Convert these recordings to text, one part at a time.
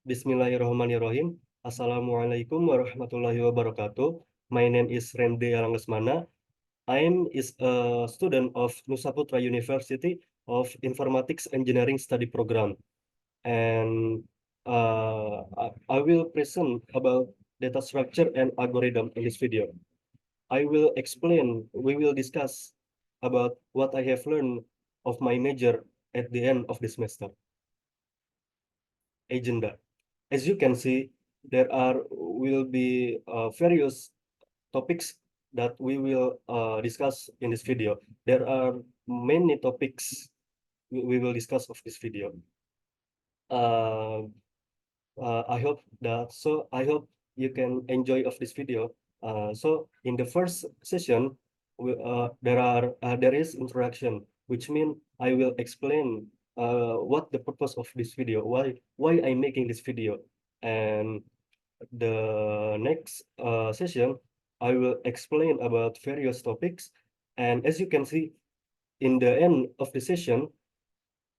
Bismillahirrahmanirrahim. Assalamualaikum warahmatullahi wabarakatuh. My name is Rende Alangesmana. I am a student of Nusa Putra University of Informatics Engineering Study Program, and I will present about data structure and algorithm in this video. We will discuss about what I have learned of my major at the end of the semester. Agenda. As you can see, there will be various topics that we will discuss in this video. There are many topics we will discuss of this video. Uh, I hope you can enjoy of this video. So in the first session, there is introduction, which means I will explain what the purpose of this video, why I'm making this video, and the next session, I will explain about various topics. And as you can see, in the end of the session,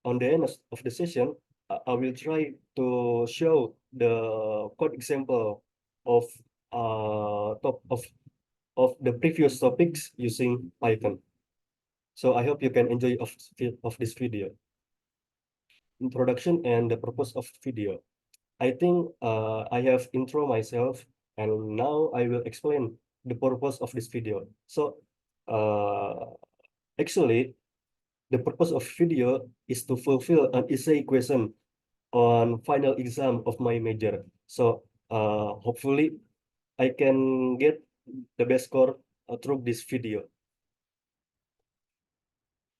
on the end of the session, I will try to show the code example of top of the previous topics using Python. So I hope you can enjoy of this video. Introduction and the purpose of video. I think I have intro myself, and now I will explain the purpose of this video. So uh, actually, the purpose of video is to fulfill an essay question on final exam of my major. So hopefully I can get the best score through this video.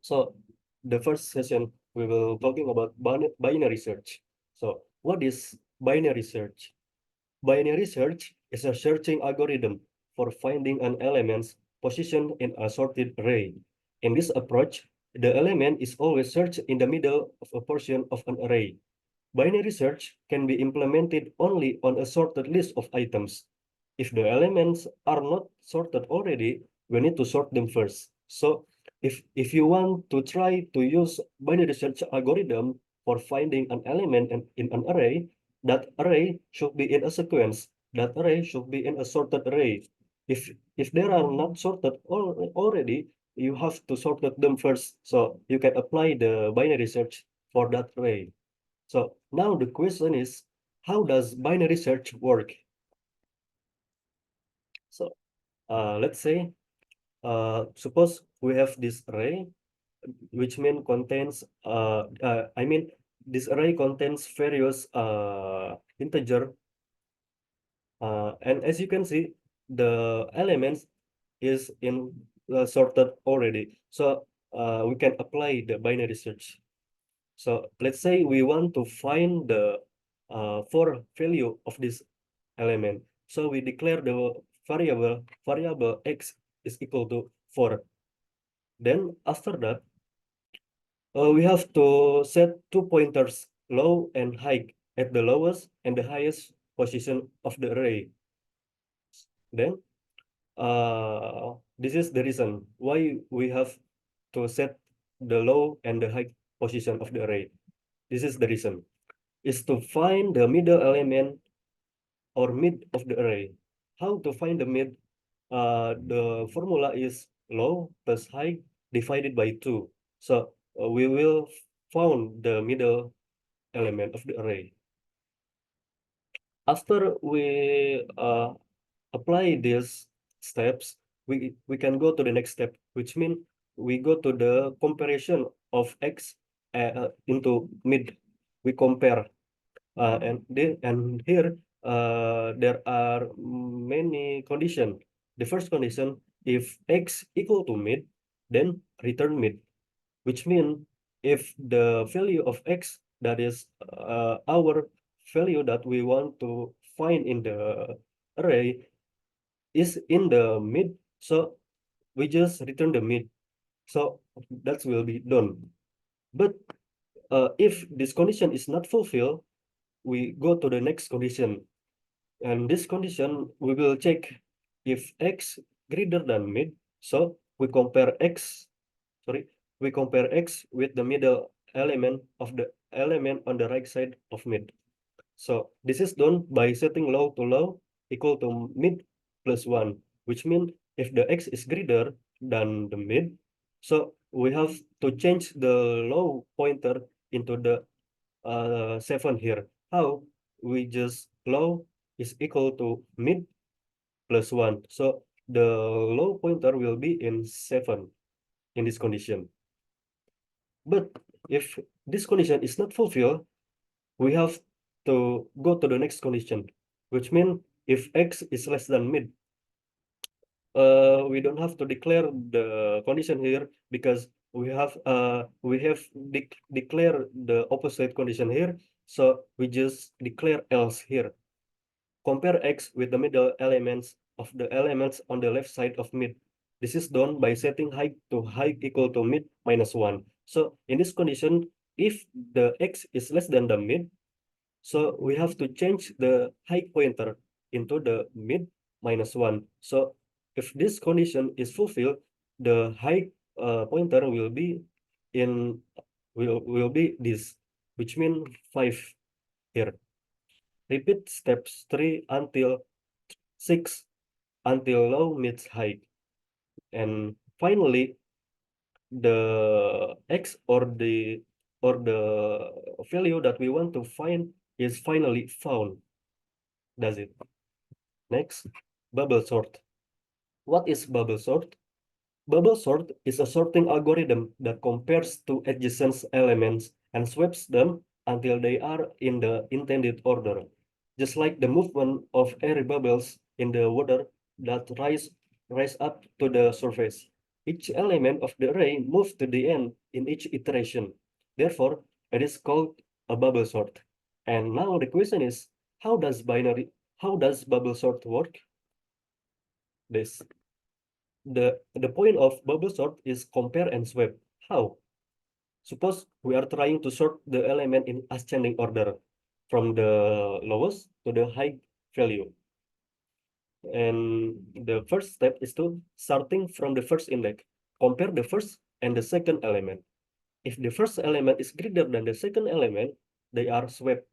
So the first session we will talking about binary search. So what is binary search? Binary search is a searching algorithm for finding an element's position in a sorted array. In this approach, the element is always searched in the middle of a portion of an array. Binary search can be implemented only on a sorted list of items. If the elements are not sorted already, we need to sort them first. So if you want to try to use binary search algorithm for finding an element in an array, that array should be in a sequence. That array should be in a sorted array. If there are not sorted already, you have to sort them first. So you can apply the binary search for that array. So now the question is, how does binary search work? So let's say, suppose we have this array, which mean contains, this array contains various integer, and as you can see, the elements is in sorted already. So we can apply the binary search. So let's say we want to find the for value of this element. So we declare the variable x is equal to 4. Then after that, we have to set two pointers, low and high, at the lowest and the highest position of the array. Then this is the reason why we have to set the low and the high position of the array. This is the reason, is to find the middle element or mid of the array. How to find the mid? The formula is low plus high divided by 2. So we will found the middle element of the array. After we apply these steps, we can go to the next step, which means we go to the comparison of x into mid. We compare, and here there are many conditions. The first condition, if x equal to mid, then return mid, which means if the value of x, that is our value that we want to find in the array, is in the mid, so we just return the mid. So that will be done. But if this condition is not fulfilled, we go to the next condition. And this condition, we will check if x greater than mid. So we compare x with the middle element of the element on the right side of mid. So this is done by setting low to low equal to mid plus 1, which means if the x is greater than the mid, so we have to change the low pointer into the 7 here. How? We just low is equal to mid plus 1. So the low pointer will be in 7 in this condition. But if this condition is not fulfilled, we have to go to the next condition, which means if x is less than mid, we don't have to declare the condition here because we have declare the opposite condition here, so we just declare else here. Compare x with the middle elements of the elements on the left side of mid. This is done by setting height to height equal to mid minus 1. So in this condition, if the x is less than the mid, so we have to change the height pointer into the mid minus 1. So if this condition is fulfilled, the height pointer will be in will be this, which means 5 here. Repeat steps 3 until 6 until low meets height. And finally, the x or the value that we want to find is finally found. Does it? Next, bubble sort. What is bubble sort? Bubble sort is a sorting algorithm that compares two adjacent elements and swaps them until they are in the intended order. Just like the movement of air bubbles in the water that rise up to the surface. Each element of the array moves to the end in each iteration. Therefore, it is called a bubble sort. And now the question is, how does bubble sort work? This the point of bubble sort is compare and swap. How? Suppose we are trying to sort the element in ascending order from the lowest to the high value. And the first step is to starting from the first index. Compare the first and the second element. If the first element is greater than the second element, they are swapped.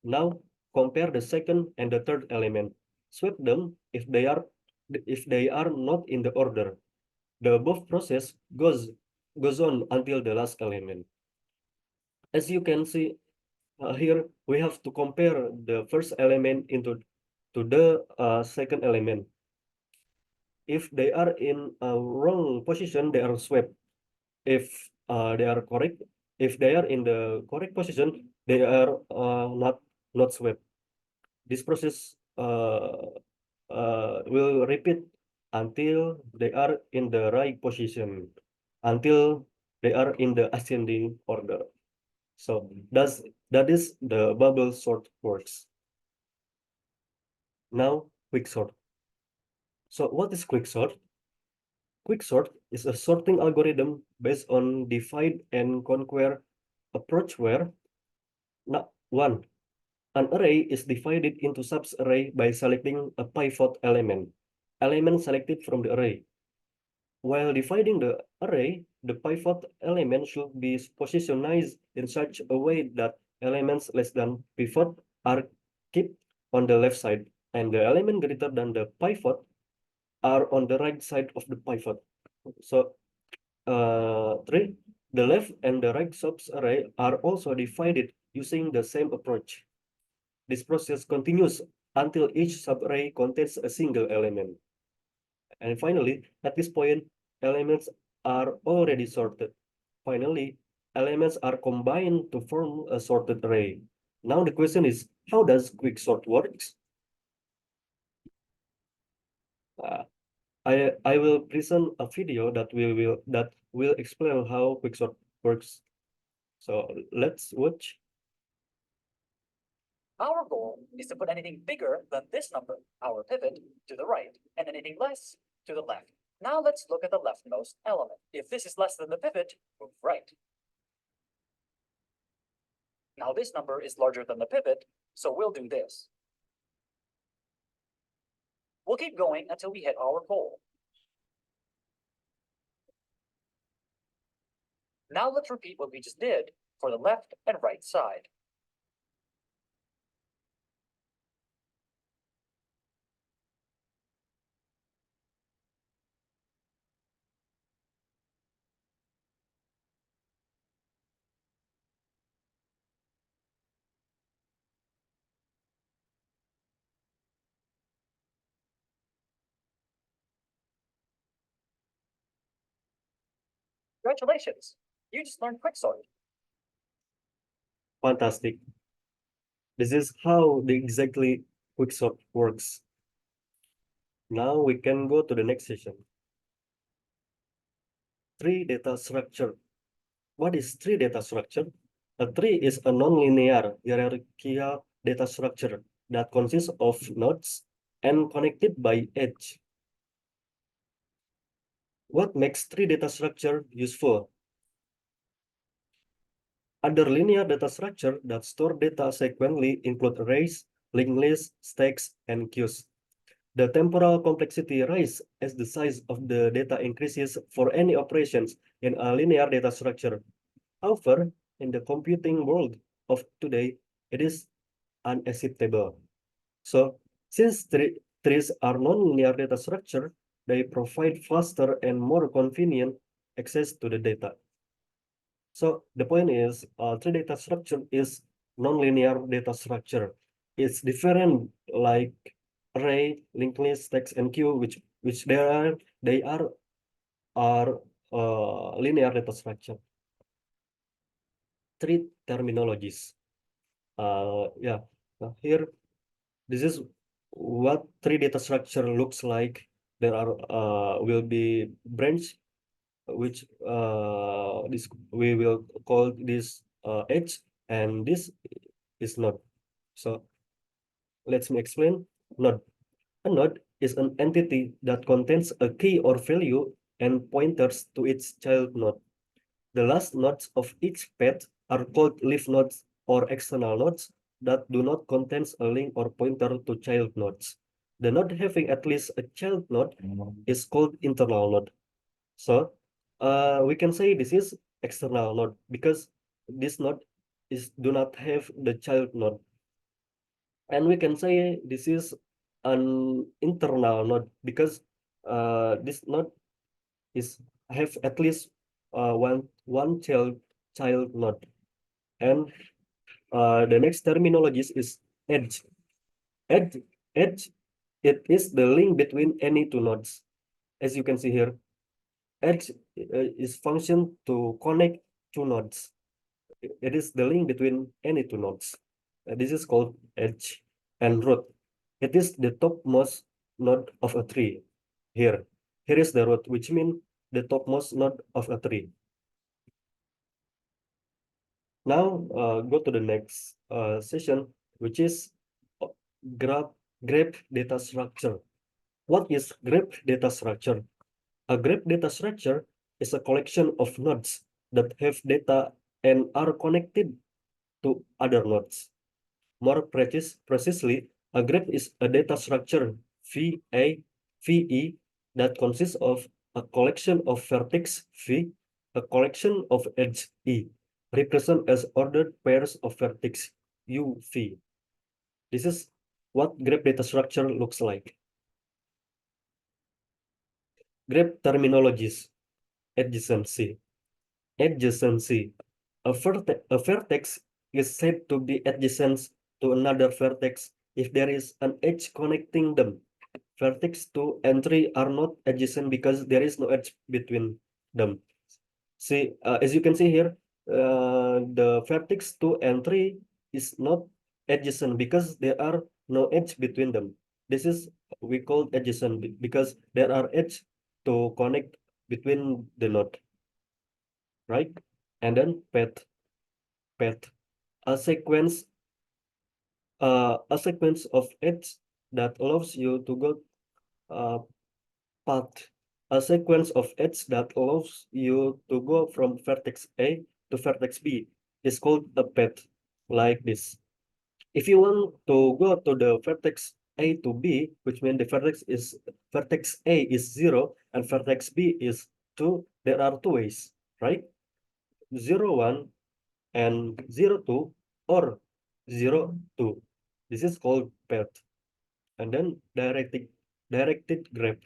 Now compare the second and the third element. Swap them if they are not in the order. The above process goes on until the last element. As you can see here, we have to compare the first element to the second element. If they are in a wrong position, they are swapped. If they are correct, if they are in the correct position, they are not swapped. This process will repeat until they are in the right position, until they are in the ascending order. So that is the bubble sort works. Now quicksort. So what is quicksort? Quicksort is a sorting algorithm based on divide and conquer approach where one, an array is divided into subs-array by selecting a pivot element selected from the array. While dividing the array, the pivot element should be positioned in such a way that elements less than pivot are kept on the left side, and the element greater than the pivot are on the right side of the pivot. So, three, the left and the right subs array are also divided using the same approach. This process continues until each subarray contains a single element. And finally, at this point, elements are already sorted. Finally, elements are combined to form a sorted array. Now the question is, how does quicksort works? Uh, I will present a video that will explain how quicksort works. So let's watch. Our goal is to put anything bigger than this number, our pivot, to the right, and anything less to the left. Now let's look at the leftmost element. If this is less than the pivot, move right. Now this number is larger than the pivot, so we'll do this. We'll keep going until we hit our goal. Now let's repeat what we just did for the left and right side. Congratulations, you just learned quicksort. Fantastic. This is how the exactly quicksort works. Now we can go to the next session. Tree data structure. What is tree data structure? A tree is a nonlinear hierarchical data structure that consists of nodes and connected by edge. What makes tree data structure useful? Other linear data structure that store data sequentially include arrays, linked lists, stacks, and queues. The temporal complexity rises as the size of the data increases for any operations in a linear data structure. However, in the computing world of today, it is unacceptable. So, since trees are nonlinear data structure, they provide faster and more convenient access to the data. So the point is, tree data structure is nonlinear data structure. It's different like array, linked list, text, and queue, which they are linear data structure. Three terminologies. Yeah, here this is what tree data structure looks like. There are will be branch, which this we will call this edge, and this is node. So let me explain. Node. A node is an entity that contains a key or value and pointers to its child node. The last nodes of each path are called leaf nodes or external nodes that do not contain a link or pointer to child nodes. The node having at least a child node is called internal node. So we can say this is external node because this node do not have the child node. And we can say this is an internal node because this node is have at least one child node. And the next terminology is edge. Edge edge it is the link between any two nodes. As you can see here, edge is function to connect two nodes. It is the link between any two nodes. This is called edge. And root. It is the topmost node of a tree. Here is the root, which means the topmost node of a tree. Now go to the next session, which is uh, graph data structure. What is graph data structure? A graph data structure is a collection of nodes that have data and are connected to other nodes. More precisely, a graph is a data structure VE that consists of a collection of vertex V, a collection of edge E, represented as ordered pairs of vertex U, V. This is what graph data structure looks like. Graph terminologies. Adjacency. Adjacency. A vertex is said to be adjacent to another vertex if there is an edge connecting them. Vertex 2 and 3 are not adjacent because there is no edge between them. See, as you can see here, the vertex 2 and 3 is not adjacent because there are no edge between them. This is we call adjacent because there are edge to connect between the node, right? And then path, a sequence of edge that allows you to go uh, path, a sequence of edge that allows you to go from vertex A to vertex B is called a path, like this. If you want to go to the vertex A to B, which means the vertex A is 0 and vertex B is 2, there are two ways, right? 0, 1 and 0, 2 or 0, 2. This is called path. And then directed graph.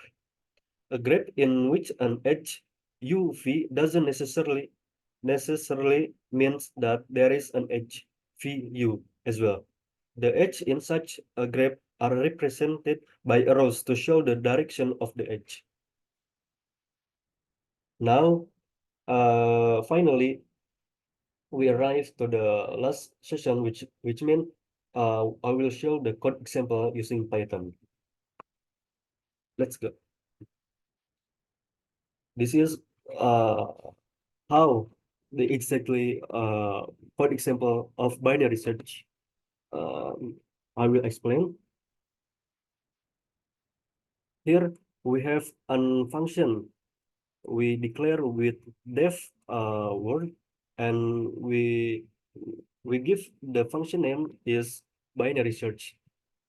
A graph in which an edge UV doesn't necessarily means that there is an edge VU as well. The edge in such a graph are represented by arrows to show the direction of the edge. Now finally, we arrive to the last session, which mean I will show the code example using Python. Let's go. This is how the exactly code example of binary search. I will explain. Here we have a function we declare with def word, and we give the function name is binary search,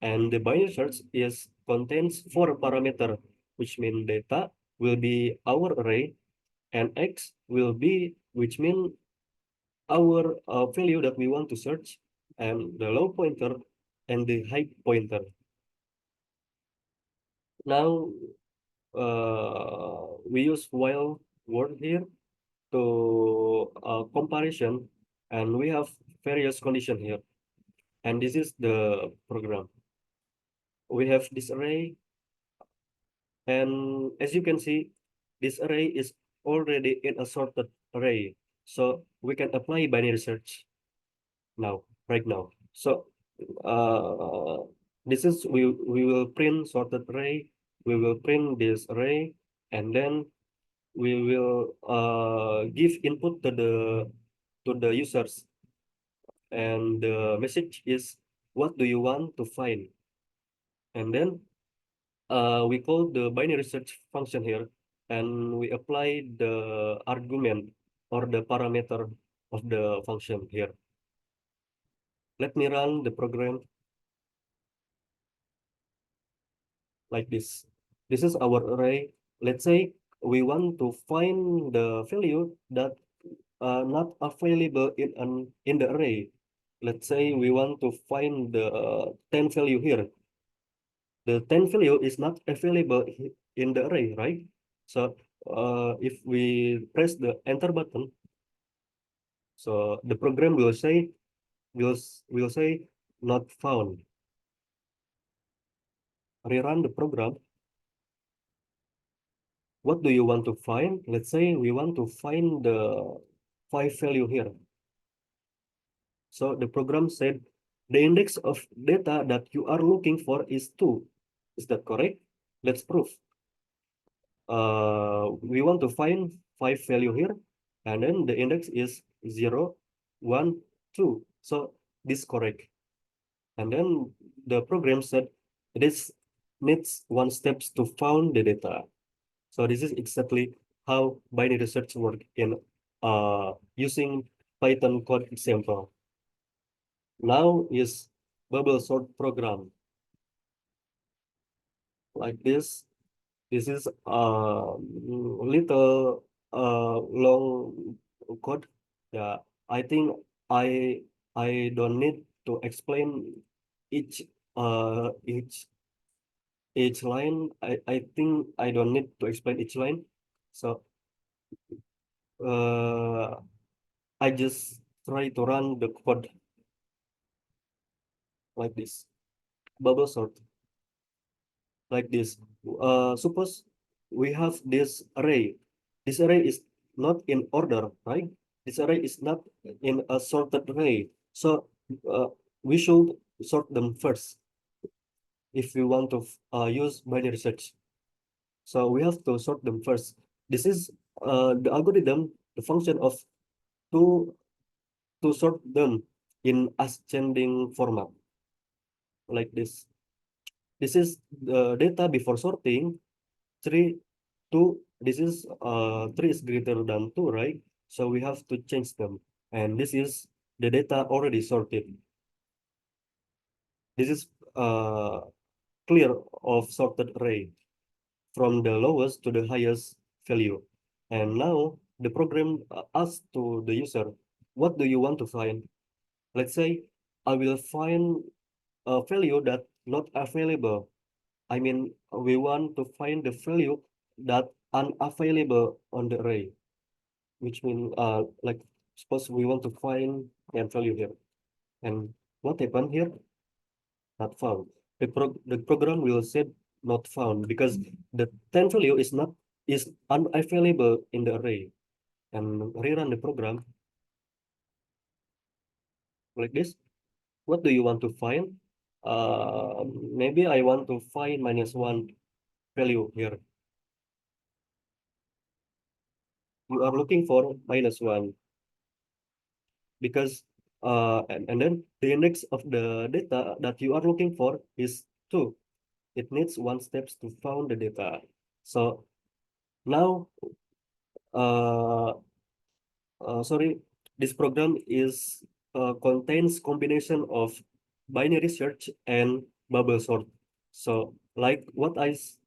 and the binary search is contains 4 parameter, which mean data will be our array, and x will be, which mean our value that we want to search, and the low pointer and the high pointer. Now we use while word here to comparison, and we have various condition here, and this is the program. We have this array, and as you can see, this array is already in a sorted array, so we can apply binary search now, right now. So this is we will print sorted array, we will print this array, and then we will give input to the users, and the message is what do you want to find, and then we call the binary search function here, and we apply the argument or the parameter of the function here. Let me run the program like this. This is our array. Let's say we want to find the value that not available in the array. Let's say we want to find the 10 value here. The 10 value is not available in the array, right? So if we press the enter button, so the program will say will say not found. Rerun the program. What do you want to find? Let's say we want to find the 5 value here. So the program said the index of data that you are looking for is 2. Is that correct? Let's prove. We want to find 5 value here, and then the index is 0, 1, 2. So this correct. And then the program said this needs 1 steps to found the data. So this is exactly how binary search work in using Python code example. Now is bubble sort program like this. This is a little long code. Yeah, I think I don't need to explain each each line. I think I don't need to explain each line. So uh, I just try to run the code like this. Bubble sort like this. Suppose we have this array. This array is not in order, right? This array is not in a sorted array. So uh, we should sort them first if we want to use binary search. So we have to sort them first. This is the algorithm, the function of to sort them in ascending format like this. This is the data before sorting. 3, 2. This is 3 is greater than 2, right? So we have to change them. And this is the data already sorted. This is clear of sorted array from the lowest to the highest value. And now the program asks to the user, what do you want to find? Let's say I will find a value that not available. I mean, we want to find the value that unavailable on the array, which means like suppose we want to find an value here, and what happened here? Not found. The program will say not found because the 10 value is not is unavailable in the array. and rerun the program like this. What do you want to find? Maybe I want to find -1 value here. You are looking for -1 because and then the index of the data that you are looking for is 2. It needs 1 steps to found the data. So now uh, sorry, this program is contains combination of binary search and bubble sort. So like what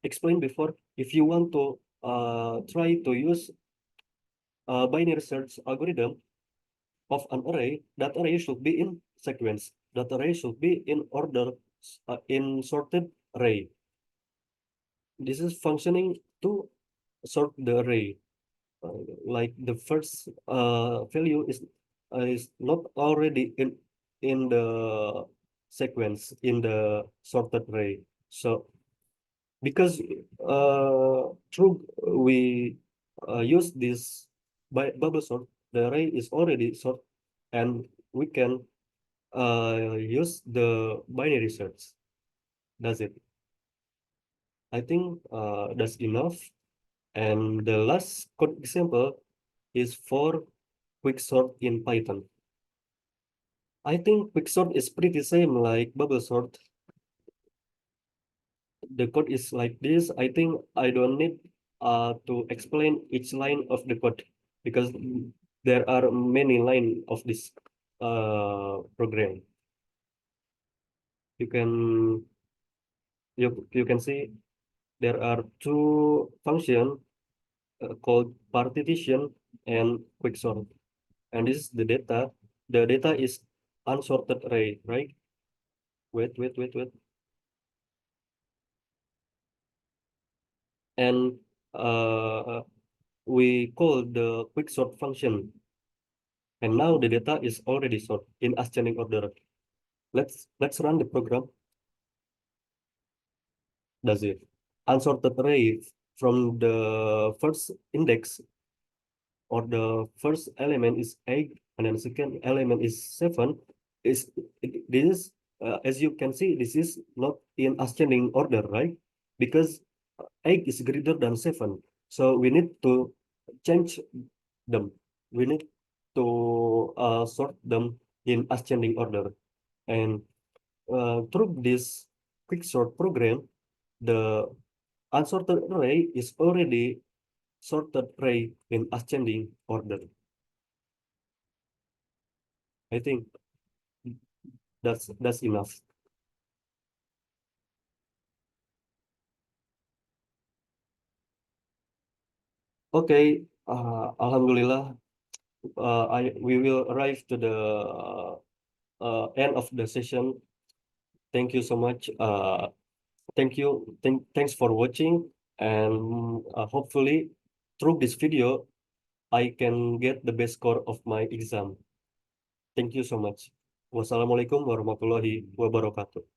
explained before, if you want to try to use a binary search algorithm of an array, that array should be in sequence. That array should be in order, in sorted array. This is functioning to sort the array. Like the first value is not already in the sequence in the sorted array. So because through we use this by bubble sort, the array is already sort, and we can use the binary search. That's it. I think that's enough. And the last code example is for quicksort in Python. I think quicksort is pretty same like bubble sort. The code is like this. I think I don't need to explain each line of the code because there are many line of this program. You can you can see there are two function called partition and quicksort, and this is the data. The data is unsorted array, right? Wait. And we call the quicksort function, and now the data is already sorted in ascending order. Let's run the program. Does it unsorted array from the first index or the first element is 8 and then the second element is 7 is this is as you can see, this is not in ascending order, right? Because 8 is greater than 7, so we need to change them. We need to sort them in ascending order, and through this quicksort program, the unsorted array is already sorted array in ascending order. I think that's enough. Okay, Alhamdulillah, we will arrive to the end of the session. Thank you so much. Thanks for watching, and hopefully through this video I can get the best score of my exam. Thank you so much. Wassalamualaikum warahmatullahi wabarakatuh.